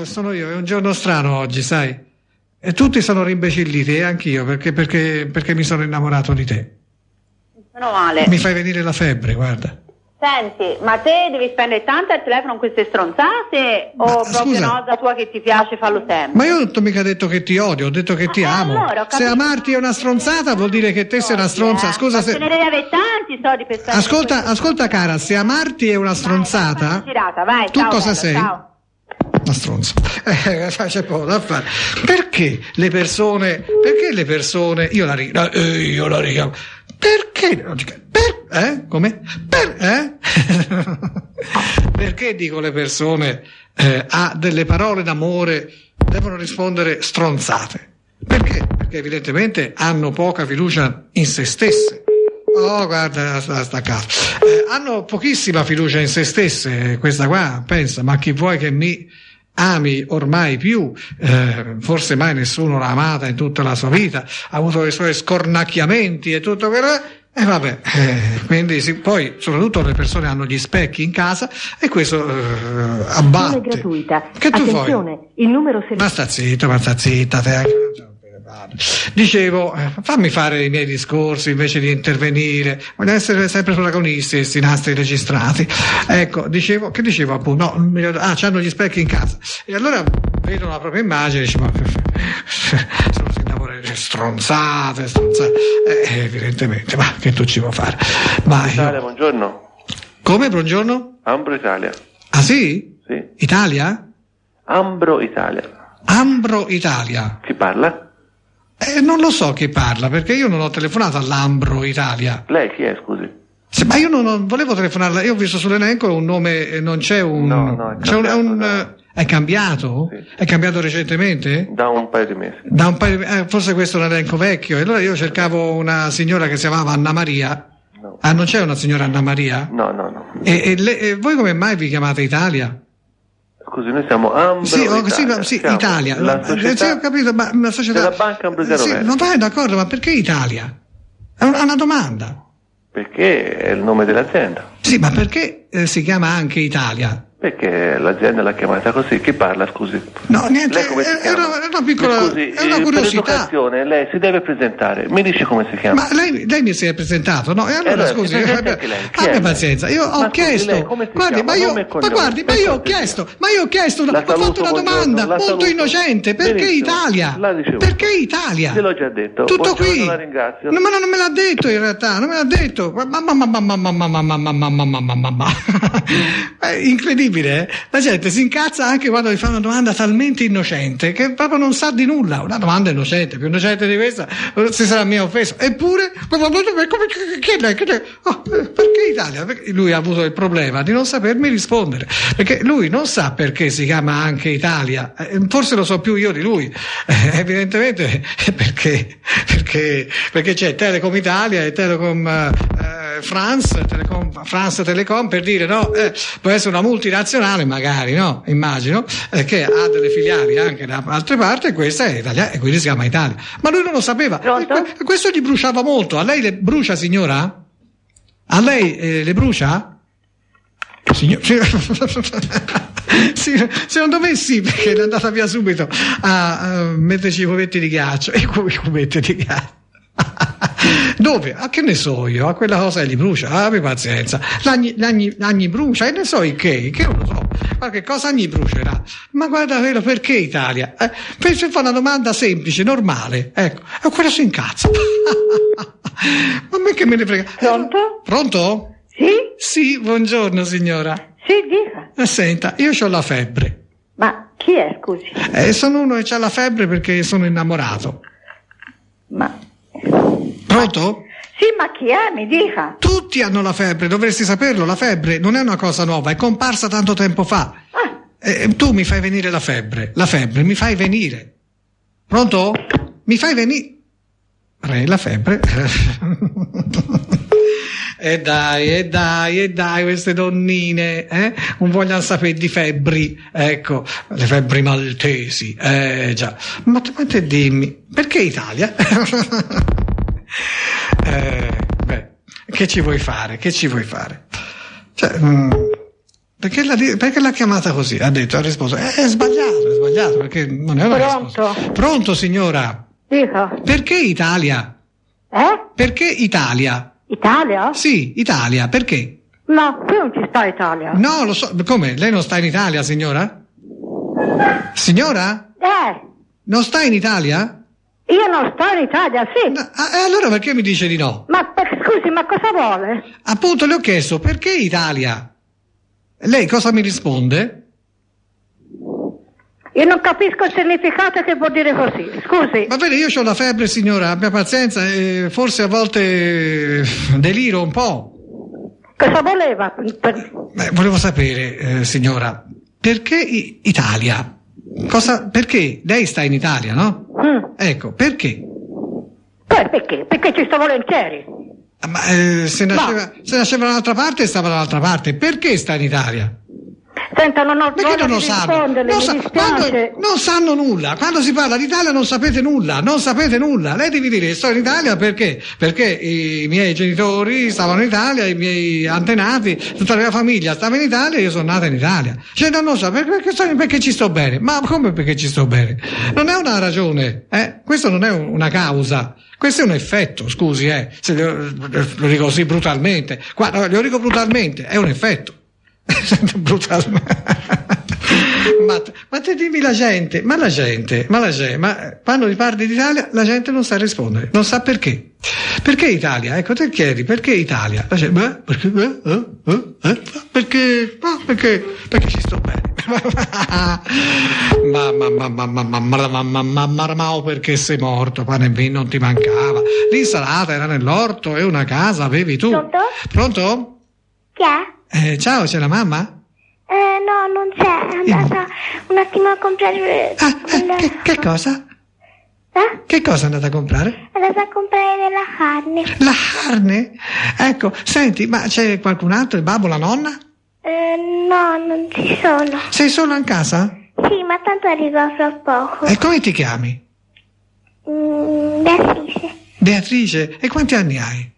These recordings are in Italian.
sono io, è un giorno strano oggi, sai? E tutti sono rimbecilliti, e anch'io, perché mi sono innamorato di te. Meno male. Mi fai venire la febbre, guarda. Senti, ma te devi spendere tanto al telefono con queste stronzate o proprio scusa, una cosa tua che ti piace farlo sempre? Ma io non ho mica detto che ti odio, ho detto che ti amo. Allora, se amarti è una stronzata vuol dire che te sei una stronza. Scusa, se ne devi avere tanti soldi per stare. Ascolta cara, se amarti è una stronzata, vai, tu ciao, cosa bello, sei? Ciao. Una stronza. C'è poco da fare. Perché le persone, io la richiamo. Perché? Come? Perché dico le persone a delle parole d'amore devono rispondere stronzate? Perché? Perché evidentemente hanno poca fiducia in se stesse. Oh, guarda, sta casa. Hanno pochissima fiducia in se stesse. Questa qua pensa, ma chi vuoi che mi ami ormai più? Forse mai nessuno l'ha amata in tutta la sua vita, ha avuto i suoi scornacchiamenti e tutto quello. E vabbè, quindi poi soprattutto le persone hanno gli specchi in casa e questo abbatte. Gratuita. Che tu Attenzione, vuoi? Il numero Ma sta zitta, te. Dicevo, fammi fare i miei discorsi invece di intervenire, voglio essere sempre protagonisti questi nastri registrati. Ecco, dicevo appunto, c'hanno gli specchi in casa e allora vedono la propria immagine e dicono, sono stronzate, evidentemente, ma che tu ci vuoi fare? Italia, buongiorno. Come, buongiorno? Ambro Italia. Ah sì? Sì. Italia? Ambro Italia. Chi parla? Non lo so chi parla, perché io non ho telefonato all'Ambro Italia. Lei chi è, scusi? Sì, ma io non volevo telefonarla, io ho visto sull'elenco un nome, non c'è un... No, è cambiato? Sì. È cambiato recentemente? Da un paio di mesi. Forse questo è un elenco vecchio, e allora io cercavo una signora che si chiamava Anna Maria. No. Ah, non c'è una signora Anna Maria? No. E voi come mai vi chiamate Italia? Scusi, noi siamo Ambro Italia. Sì, Siamo Italia. La società, sì, ho capito, ma la società della Banca Ambrosiano sì, Verdi. non vai d'accordo, ma perché Italia? È una domanda. Perché è il nome dell'azienda. Sì, ma perché si chiama anche Italia? Perché l'azienda l'ha chiamata così. Chi parla, scusi? No, niente, Lei come si è chiama? una piccola, Scusi, è una per curiosità. educazione lei si deve presentare. Mi dice come si chiama? Ma lei mi si è presentato, no? E allora scusi, si presenti anche lei. Chi abbia è pazienza, io ho Ma scusi, chiesto, lei come si guardi, chiama? ma io, Nome e cognome. ma guardi, ma io ho chiesto, ho fatto una domanda molto innocente, perché Benissimo. Italia? L'ha ricevuto. Perché Italia? Gliel'ho già detto. Tutto Buongiorno, qui. la ringrazio. No, ma non me l'ha detto in realtà, non me l'ha detto. Incredibile, eh? La gente si incazza anche quando gli fa una domanda talmente innocente che proprio non sa di nulla. Una domanda innocente, più innocente di questa si sarà mia offesa. Eppure, perché Italia? Perché lui ha avuto il problema di non sapermi rispondere, perché lui non sa perché si chiama anche Italia. Forse lo so più io di lui. Evidentemente perché c'è Telecom Italia e Telecom France Telecom, per dire, no, può essere una multinazionale magari, no, immagino, che ha delle filiali anche da altre parti, e questa è Italia e quindi si chiama Italia, ma lui non lo sapeva. Questo gli bruciava molto. A lei le brucia, signora? A lei le brucia? Sì, secondo me sì, perché è andata via subito a metterci i cubetti di ghiaccio. E i cubetti di ghiaccio dove? A che ne so io? A quella cosa che gli brucia? Abbi pazienza. L'agni brucia, e ne so il che non lo so. Qualche cosa gli brucerà. Ma guarda quello, perché Italia? Penso fa una domanda semplice, normale, ecco, e quello si incazza. Ma a me che me ne frega. Pronto? Pronto? Sì? Sì, buongiorno signora. Sì, dica. Senta, io ho la febbre. Ma chi è, scusi? Sono uno che ha la febbre perché sono innamorato. Ma... Pronto? Sì, ma chi è? Mi dica. Tutti hanno la febbre, dovresti saperlo. La febbre non è una cosa nuova, è comparsa tanto tempo fa. Tu mi fai venire la febbre mi fai venire. Pronto? Mi fai venire la febbre. E dai, queste donnine, non vogliono sapere di febbri, ecco, le febbri maltesi, già. Ma te dimmi, perché Italia? Che ci vuoi fare? Cioè, Perché l'ha chiamata così? Ha risposto, è sbagliato, perché non è una risposta. Pronto? Pronto, signora? Dica. Perché Italia? Perché Italia? Italia? Sì, Italia, perché? No, qui non ci sta Italia. No, lo so, come? Lei non sta in Italia, signora? Signora? Non sta in Italia? Io non sto in Italia, sì. No, allora perché mi dice di no? Scusi, ma cosa vuole? Appunto, le ho chiesto, perché Italia? Lei cosa mi risponde? Io non capisco il significato che vuol dire così, scusi. Va bene, io ho la febbre, signora, abbia pazienza, forse a volte deliro un po'. Cosa voleva? Volevo sapere, signora, perché Italia? Perché? Lei sta in Italia, no? Ecco, perché? Perché? Perché ci sto volentieri. Ma se nasceva da un'altra parte, stava da un'altra parte. Perché sta in Italia? Senta, non ho Perché voglia non lo di sanno? risponderle, mi dispiace. Non sanno nulla. Quando si parla d'Italia non sapete nulla. Lei deve dire sto in Italia perché? Perché i miei genitori stavano in Italia, i miei antenati, tutta la mia famiglia stava in Italia e io sono nata in Italia. Cioè non so perché ci sto bene. Ma come perché ci sto bene? Non è una ragione, questo non è una causa. Questo è un effetto, scusi, se lo dico così brutalmente. Guarda, lo dico brutalmente, è un effetto. Brutalmente. Ma te dimmi la gente, ma quando mi parli d'Italia la gente non sa rispondere, non sa perché. Perché Italia? Ecco, te chiedi perché Italia? La gente, perché ci sto bene. Ma perché sei morto, pane e vino non ti mancava, l'insalata era nell'orto e una casa avevi tu. Pronto? Chi è? Ciao, c'è la mamma? No, non c'è, è andata un attimo a comprare... Che cosa? Che cosa è andata a comprare? È andata a comprare della carne. La carne? Ecco, senti, ma c'è qualcun altro, il babbo, la nonna? No, non ci sono. Sei solo in casa? Sì, ma tanto arriva fra poco. E come ti chiami? Beatrice. Beatrice, e quanti anni hai?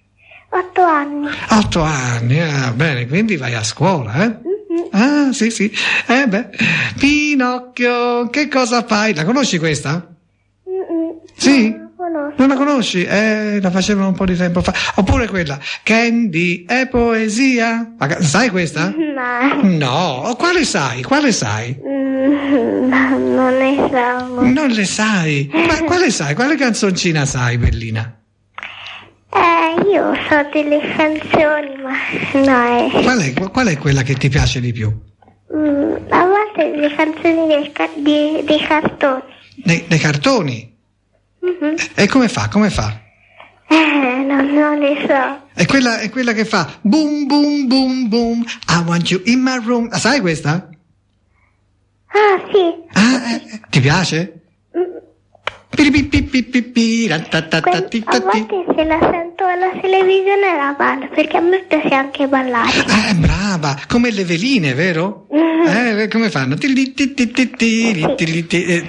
8 anni. 8 anni, bene, quindi vai a scuola, Ah, sì. Pinocchio, che cosa fai? La conosci questa? Sì? Non la conosco. Non la conosci? La facevano un po' di tempo fa. Oppure quella, Candy è poesia? Sai questa? No. No, quale sai? Non ne so. Non le sai? Ma quale sai? Quale canzoncina sai, bellina? Io so delle canzoni, ma no. Qual è quella che ti piace di più? A volte le canzoni dei cartoni. Dei cartoni? E come fa? Non le so. È quella che fa boom boom boom boom, I want you in my room. Sai questa? Ah, sì. Ti piace? A volte se la sento alla televisione la ballo, perché a me piace anche ballare. Brava, come le veline, vero? Come fanno? Te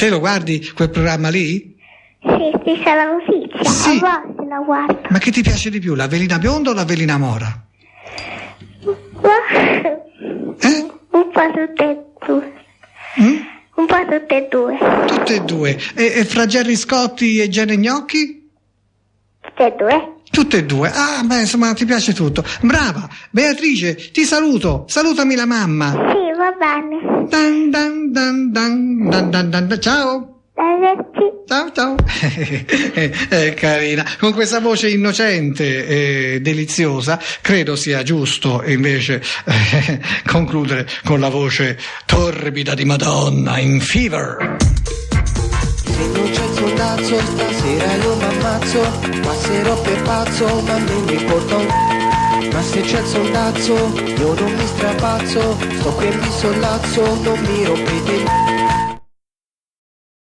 lo guardi quel programma lì? Sì, c'è la notizia, Sì. a volte la guardo. Ma che ti piace di più, la velina bionda o la velina mora? Un po' tutte e due. Un po' tutte e due. Tutte e due. E fra Gerry Scotti e Gene Gnocchi? Tutte e due. Tutte e due. Insomma, ti piace tutto. Brava. Beatrice, ti saluto. Salutami la mamma. Sì, va bene. Ciao. Ciao. Carina. Con questa voce innocente e deliziosa, credo sia giusto invece concludere con la voce torbida di Madonna in Fever. Se non c'è il soldazzo stasera io m'ammazzo, passerò per pazzo ma non mi importa ma se c'è il soldazzo io non mi strapazzo, sto qui e mi sollazzo, non mi rompete